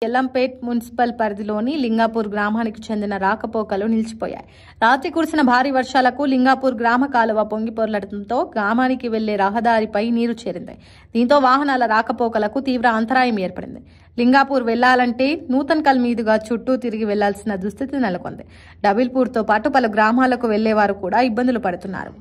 Yellampet municipal పరిధిలోని లింగాపూర్ గ్రామానికి చెందిన రాకపోకలు నిలిచిపోయాయి. రాత్రి కురిసిన భారీ వర్షాలకు లింగాపూర్ గ్రామ కాలువ పొంగిపొర్లడంతో గ్రామానికి వెళ్లే రహదారిపై నీరు చేరింది. దీంతో వాహనాల రాకపోకలకు తీవ్ర అంతరాయం ఏర్పడింది. లింగాపూర్ వెళ్లాలంటే నూతన్కల్ మీదుగా చుట్టూ తిరిగి వెళ్లాల్సిన దుస్థితి నెలకొంది. డబిల్పూర్తో పాటు పలు గ్రామాలకు వెళ్లేవారు కూడా ఇబ్బందులు పడుతున్నారు.